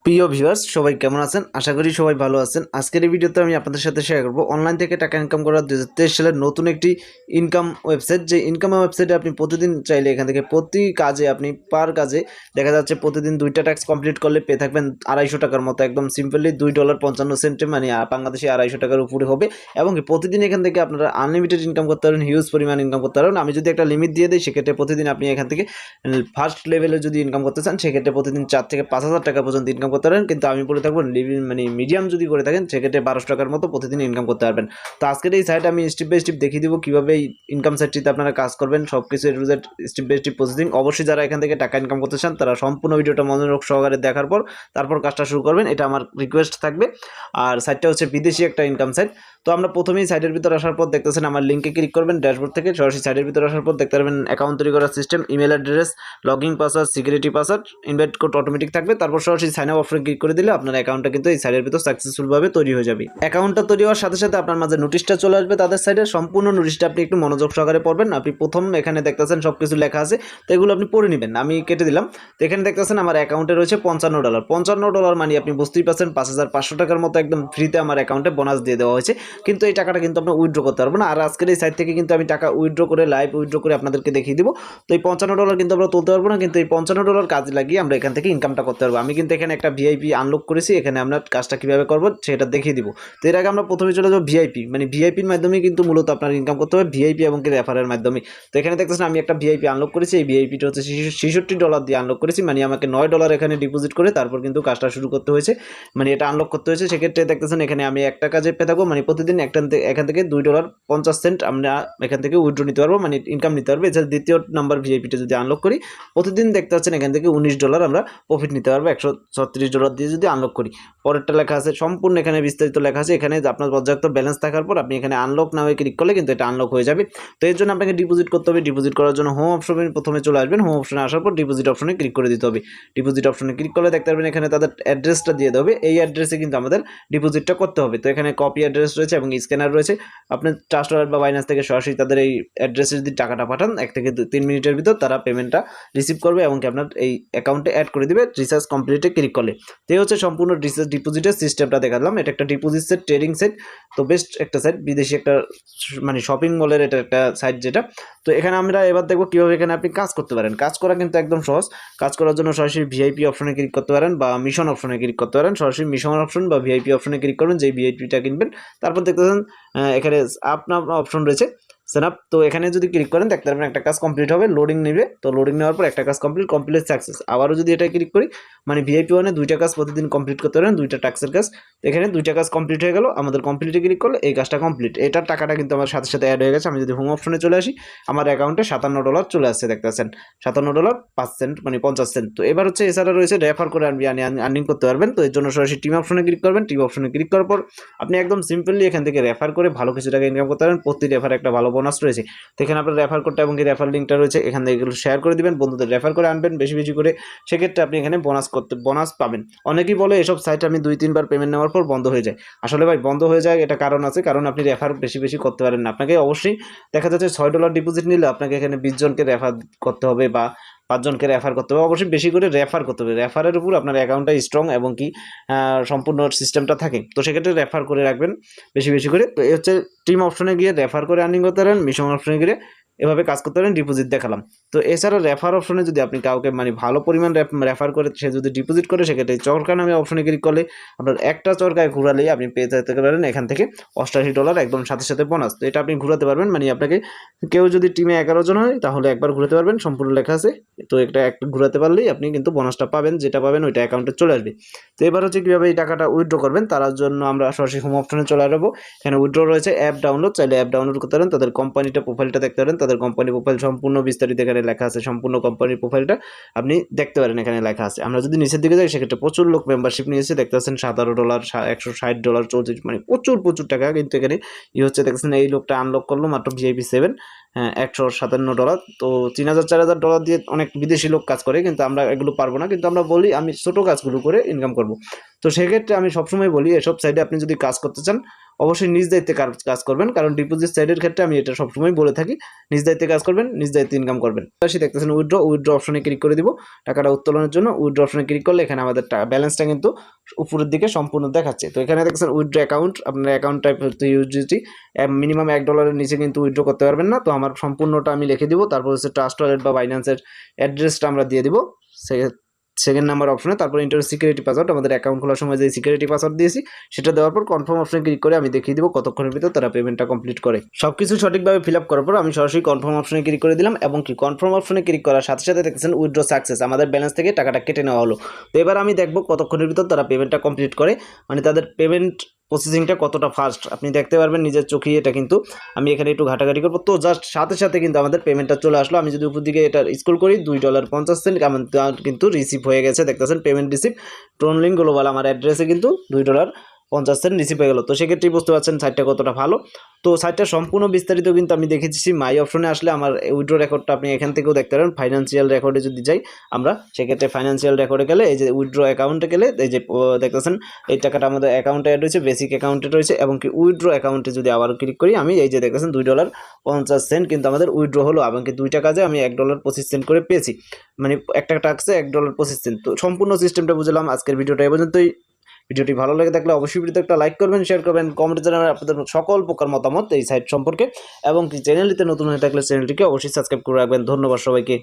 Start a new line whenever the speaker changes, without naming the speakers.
প্রিয় ভিউয়ার্স সবাই কেমন আছেন? আশা করি সবাই ভালো আছেন। আজকের এই ভিডিওতে আমি আপনাদের সাথে শেয়ার করব অনলাইন থেকে টাকা ইনকাম করার 2023 সালের নতুন একটি ইনকাম ওয়েবসাইট। যে ইনকাম ওয়েবসাইটে আপনি প্রতিদিন চাইলে এখান থেকে প্রতি কাজে আপনি পার কাজে দেখা যাচ্ছে প্রতিদিন 2টা টাস্ক কমপ্লিট করলে পেয়ে থাকবেন 250 টাকার মতো, একদম সিম্পলি $2.55 মানে বাংলাদেশি 250 টাকার উপরে হবে। এবং কি প্রতিদিন এখান থেকে আপনারা আনলিমিটেড ইনকাম করতে পারবেন, হিউজ পরিমাণ ইনকাম করতে পারবেন। আমি যদি একটা লিমিট দিয়ে দিই সেক্ষেত্রে প্রতিদিন আপনি এখান থেকে ফার্স্ট লেভেলে যদি ইনকাম করতে চান সেক্ষেত্রে প্রতিদিন 4 থেকে 5,000 টাকা পর্যন্ত ইনকাম করতে পারেন। কিন্তু আমি বলে থাকবো মানে মিডিয়াম যদি করে থাকেন সেক্ষেত্রে 1200 টাকার মতো প্রতিদিন ইনকাম করতে পারবেন। তো আজকের এই সাইট আমি স্টেপ বাই স্টেপ দেখিয়ে দিব কীভাবে এই ইনকাম সাইটটিতে আপনারা কাজ করবেন, সব কিছু স্টেপ বাই স্টেপ প্রসেসিং। অবশ্যই যারা এখান থেকে টাকা ইনকাম করতে চান তারা সম্পূর্ণ ভিডিওটা মনোযোগ সহকারে দেখার পর তারপর কাজটা শুরু করবেন, এটা আমার রিকোয়েস্ট থাকবে। আর সাইটটা হচ্ছে বিদেশি একটা ইনকাম সাইট। তো আমরা প্রথমেই সাইটের ভিতরে আসার পর দেখতেছেন আমার লিঙ্কে ক্লিক করবেন, ড্যাশবোর্ড থেকে সরাসরি সাইটের ভিতরে আসার পর দেখতে পারবেন অ্যাকাউন্ট তৈরি করার system, email address, login password, security password, invite code automatic থাকবে। তারপর সরাসরি সাইন আপ অপশনে ক্লিক করে দিলে আপনার অ্যাকাউন্টটা কিন্তু এই সাইটের ভিতর সাকসেসফুলভাবে তৈরি হয়ে যাবে। অ্যাকাউন্টটা তৈরি হওয়ার সাথে সাথে আপনার মাঝে নোটিশটা চলে আসবে তাদের সাইডে। সম্পূর্ণ নোটিশটা আপনি একটু মনোযোগ সহকারে পড়বেন। আপনি প্রথম এখানে দেখতেছেন সব কিছু লেখা আছে, তো এগুলো আপনি পড়ে নেবেন, আমি কেটে দিলাম। তো এখানে দেখতেছেন আমার অ্যাকাউন্টে রয়েছে $55। $55 মানে আপনি বুঝতেই পারছেন 5,500 টাকার মতো একদম ফ্রিতে আমার অ্যাকাউন্টে বোনাস দিয়ে দেওয়া হয়েছে। কিন্তু এই টাকাটা কিন্তু আপনার উইথড্র করতে পারবো না। আর আজকের এই সাইট থেকে কিন্তু আমি টাকা উইথড্র করে লাইভ উইথড্র করে আপনাদেরকে দেখিয়ে দিব। তো এই $55 কিন্তু আমরা তুলতে পারবো না, কিন্তু এই $55 কাজে লাগিয়ে আমরা এখান থেকে ইনকামটা করতে পারবো। আমি কিন্তু এখানে একটা ভিআইপি আনলক করেছি, এখানে আমরা কাজটা কীভাবে করবো সেটা দেখিয়ে দিব। তো এর আগে আমরা প্রথমে চলে যাবো ভিআইপি, মানে ভিআইপির মাধ্যমে কিন্তু মূলত আপনার ইনকাম করতে হবে, ভিআইপি এবং কি রেফারের মাধ্যমে। তো এখানে দেখতেছেন আমি একটা ভিআইপি আনলক করেছি, এই ভিআইপিটা হচ্ছে $66 দিয়ে আনলক করেছি, মানে আমাকে $9 এখানে ডিপোজিট করে তারপর কিন্তু কাজটা শুরু করতে হয়েছে, মানে এটা আনলক করতে হয়েছে। সেক্ষেত্রে দেখতেছেন এখানে আমি একটা কাজে পেয়ে থাকবো, মানে প্রতিদিন এখান থেকে $2.50 আমরা এখান থেকে উইথড্র নিতে পারবো, মানে ইনকাম নিতে পারবো। এছাড়া দ্বিতীয় নাম্বার ভিআইপিটা যদি আনলক করি প্রতিদিন দেখতে পাচ্ছেন এখান থেকে $19 আমরা প্রফিট নিতে পারবো, $136 দিয়ে যদি আনলক করি। পরেরটা লেখা আছে সম্পূর্ণ এখানে বিস্তারিত লেখা আছে, এখানে আপনার পর্যাপ্ত ব্যালেন্স থাকার পর আপনি এখানে আনলক নামে ক্লিক করলে কিন্তু এটা আনলক হয়ে যাবে। তো এর জন্য আপনাকে ডিপোজিট করতে হবে। ডিপোজিট করার জন্য হোম অপশনে প্রথমে চলে আসবেন, হোম অপশনে আসার পর ডিপোজিট অপশনে ক্লিক করে দিতে হবে। ডিপোজিট অপশনে ক্লিক করলে দেখতে পারবেন এখানে তাদের অ্যাড্রেসটা দিয়ে দেবে, এই অ্যাড্রেসে কিন্তু আমাদের ডিপোজিটটা করতে হবে। তো এখানে কপি অ্যাড্রেস রয়েছে এবং স্ক্যানার রয়েছে। আপনি ট্রাস্ট ওয়ালেট বা বাইন্যান্স থেকে সরাসরি তাদের এই অ্যাড্রেসে যদি টাকাটা পাঠান 1 থেকে 3 মিনিটের ভিতর তারা পেমেন্টটা রিসিভ করবে এবং কি আপনার এই অ্যাকাউন্টে অ্যাড করে দিবে রিচার্জ কমপ্লিটে ক্লিক করলে। তো এই হচ্ছে সম্পূর্ণ ডিপোজিটের সিস্টেমটা দেখালাম। এটা একটা ডিপোজিট সেট, ট্রেডিং সেট, তো বেস্ট একটা সাইট, বিদেশি একটা মানে শপিং মলের এটা একটা সাইট যেটা। তো এখানে আমরা এবার দেখবো কীভাবে এখানে আপনি কাজ করতে পারেন। কাজ করা কিন্তু একদম সহজ। কাজ করার জন্য সরাসরি ভিআইপি অপশনে ক্লিক করতে পারেন বা মিশন অপশনে ক্লিক করতে পারেন। সরাসরি মিশন অপশন বা ভিআইপি অপশনে ক্লিক করবেন, যেই ভিআইপিটা কিনবেন। তারপর দেখতেছেন এখানে আপনার অপশন রয়েছে সেটআপ। তো এখানে যদি ক্লিক করেন দেখতে পারবেন একটা কাজ কমপ্লিট হবে, লোডিং নেবে। তো লোডিং নেওয়ার পর একটা কাজ কমপ্লিট সাকসেস। আবারও যদি এটা ক্লিক করি মানে ভিআইপি ওয়ানে 2টা কাজ প্রতিদিন কমপ্লিট করতে পারেন, 2টা টাস্কের কাজ। এখানে 2টা কাজ কমপ্লিট হয়ে গেল, আমাদের কমপ্লিটে ক্লিক করলে এই কাজটা কমপ্লিট। এটার টাকাটা কিন্তু আমার সাথে সাথে অ্যাড হয়ে গেছে। আমি যদি হোম অপশনে চলে আসি আমার অ্যাকাউন্টে $57 চলে আসছে, দেখতে পাচ্ছেন $57.05 মানে 50 সেন্ট। তো এবার হচ্ছে এছাড়া রয়েছে রেফার করে আর্নিং করতে পারবেন। তো এর জন্য সরাসরি টিম অপশনে ক্লিক করবেন। টিম অপশনে ক্লিক করার পর আপনি একদম সিম্পলি এখান থেকে রেফার করে ভালো কিছু টাকা ইনকাম করতে পারেন। প্রতি রেফার একটা ভালো বোনাস রয়েছে। তো এখানে আপনার রেফার কোডটা এবং রেফার লিঙ্কটা রয়েছে, এখান থেকে এগুলো শেয়ার করে দিবেন, বন্ধুদের রেফার করে আনবেন বেশি বেশি করে। সেক্ষেত্রে আপনি এখানে বোনাস পাবেন। অনেকেই বলে এসব সাইট আমি 2-3 বার পেমেন্ট নেওয়ার পর বন্ধ হয়ে যায়। আসলে ভাই বন্ধ হয়ে যায় এটা কারণ আছে, কারণ আপনি রেফার বেশি বেশি করতে পারেন না। আপনাকে অবশ্যই দেখা যাচ্ছে $6 ডিপোজিট নিলে আপনাকে এখানে 20 জনকে রেফার করতে হবে বা 5 জনকে রেফার করতে হবে। অবশ্যই বেশি করে রেফার করতে হবে, রেফারের উপর আপনার অ্যাকাউন্টটা স্ট্রং এবং কি সম্পূর্ণ সিস্টেমটা থাকে। তো সেক্ষেত্রে রেফার করে রাখবেন বেশি বেশি করে। তো এই হচ্ছে টিম অপশনে গিয়ে রেফার করে আর্নিং করতে পারেন, মিশন অপশনে গিয়ে এভাবে কাজ করতে পারেন। ডিপোজিট দেখালাম। তো এছাড়া রেফার অপশনে যদি আপনি কাউকে মানে ভালো পরিমাণ রেফার করে সে যদি ডিপোজিট করে সেক্ষেত্রে চরকা নামে অপশনে ক্লিক করলে আপনার একটা চরকায় ঘুরালেই আপনি পেয়ে যেতে পারেন এখান থেকে $88 একদম সাথে সাথে বোনাস। তো এটা আপনি ঘুরাতে পারবেন, মানে আপনাকে কেউ যদি টিমে 11 জন হয় তাহলে একবার ঘুরাতে পারবেন, সম্পূর্ণ লেখা আছে। তো একটা ঘুরাতে পারলেই আপনি কিন্তু বোনাসটা পাবেন, যেটা পাবেন ওইটা অ্যাকাউন্টে চলে আসবে। তো এবার হচ্ছে কীভাবে এই টাকাটা উইথড্র করবেন তার জন্য আমরা সরাসরি হোম অপশনে চলে আসবো। এখানে উইথড্র রয়েছে অ্যাপ ডাউনলোড, চাইলে অ্যাপ ডাউনলোড করতে পারেন। তাদের কোম্পানিটা প্রোফাইলটা দেখতে পারেন, তাদের কোম্পানি প্রোফাইল সম্পূর্ণ বিস্তারিত এখানে লেখা আছে, সম্পূর্ণ কোম্পানির প্রোফাইলটা আপনি দেখতে পারেন, এখানে লেখা আছে। আমরা যদি নিচের দিকে যাই সেক্ষেত্রে প্রচুর লোক মেম্বারশিপ নিয়েছে, দেখতে পাচ্ছেন $17, $160, 34 মানে প্রচুর টাকা কিন্তু এখানে হচ্ছে। দেখছেন এই লোকটা আনলক করলো মাত্র ভিআইপি 7, $157। তো $3000-4000 দিয়ে অনেক বিদেশি লোক কাজ করে, কিন্তু আমরা এগুলো পারবো না। কিন্তু আমরা বলি আমি ছোটো কাজগুলো করে ইনকাম করব। তো সেক্ষেত্রে আমি সবসময় বলি এসব সাইডে আপনি যদি কাজ করতে চান অবশ্যই নিজ দায়িত্বে কাজ করবেন, কারণ ডিপোজিট সাইডের ক্ষেত্রে আমি এটা সবসময় বলে থাকি নিজ দায়িত্বে কাজ করবেন, নিজ দায়িত্বে ইনকাম করবেন। আসি দেখতেছেন উইথড্র অপশনে ক্লিক করে দিব টাকাটা উত্তোলনের জন্য। উইথড্র অপশনে ক্লিক করলে এখানে আমাদের ব্যালেন্সটা কিন্তু উপরের দিকে সম্পূর্ণ দেখাচ্ছে। তো এখানে দেখছেন উইথড্র অ্যাকাউন্ট, আপনার অ্যাকাউন্ট টাইপ হচ্ছে ইউজিটি, মিনিমাম $1 নিচে কিন্তু উইথড্র করতে পারবেন না। তো আমার সম্পূর্ণটা আমি লিখে দিব, তারপর হচ্ছে ট্রাস্ট ওয়ালেট বা বাইন্যান্সের অ্যাড্রেসটা আমরা দিয়ে দিব সেকেন্ড নাম্বার অপশনে। তারপর ইন্টার সিকিউরিটি পাসওয়ার্ড, আমাদের অ্যাকাউন্ট খোলার সময় যে সিকিউরিটি পাসওয়ার্ড দিয়েছি সেটা দেওয়ার পর কনফার্ম অপশনে ক্লিক করে আমি দেখিয়ে দিব কতক্ষণের ভিতর তারা পেমেন্টটা কমপ্লিট করে। সবকিছু সঠিকভাবে ফিল আপ করার পর আমি সরাসরি কনফার্ম অপশনে ক্লিক করে দিলাম, এবং কি কনফার্ম অপশনে ক্লিক করার সাথে সাথে দেখছেন উইথড্র সাকসেস, আমাদের ব্যালেন্স থেকে টাকাটা কেটে নেওয়া হলো। তো এবার আমি দেখব কতক্ষণের ভিতর তারা পেমেন্টটা কমপ্লিট করে, মানে তাদের পেমেন্ট প্রসেসিংটা কতটা ফাস্ট আপনি দেখতে পারবেন নিজের চোখে। এটা কিন্তু আমি এখানে একটু ঘাটাঘাটি করবো, তো জাস্ট সাথে সাথে কিন্তু আমাদের পেমেন্টটা চলে আসলো। আমি যদি উপর দিকে এটা স্ক্রল করি $2.50 কিন্তু রিসিভ হয়ে গেছে, দেখতেছেন পেমেন্ট রিসিভ ট্রনলিং গ্লোবাল আমার অ্যাড্রেসে কিন্তু $2.50 রিসিভ হয়ে গেল। তো সেক্ষেত্রেই বুঝতে পারছেন সাইটটা কতটা ভালো। তো সাইটটা সম্পূর্ণ বিস্তারিত কিন্তু আমি দেখেছি মাই অপশনে আসলে আমার উইথড্র রেকর্ডটা আপনি এখান থেকেও দেখতে পারেন। ফাইন্যান্সিয়াল রেকর্ডে যদি যাই আমরা, সেক্ষেত্রে ফাইন্যান্সিয়াল রেকর্ডে গেলে এই যে উইথড্র অ্যাকাউন্টে গেলে এই যে দেখতেছেন এই টাকাটা আমাদের অ্যাকাউন্টে অ্যাড হয়েছে, বেসিক অ্যাকাউন্টে রয়েছে, এবং কি উইথড্র অ্যাকাউন্টে যদি আবার ক্লিক করি আমি এই যে দেখতেছেন $2.50 কিন্তু আমাদের উইথড্র হলো, এবং কি 2 টাকা যে আমি $1.25 করে পেয়েছি, মানে একটা টাক্সে $1.25। তো সম্পূর্ণ সিস্টেমটা বুঝলাম। আজকের ভিডিওটা এই পর্যন্তই। ভিডিওটি ভালো লেগে থাকলে অবশ্যই ভিডিওতে একটা লাইক করবেন, শেয়ার করবেন, কমেন্টে জানাবেন আপনাদের সকল প্রকার মতামত এই সাইট সম্পর্কে, এবং কি চ্যানেলটিতে নতুন হয়ে থাকলে চ্যানেলটিকে অবশ্যই সাবস্ক্রাইব করে রাখবেন। ধন্যবাদ সবাইকে।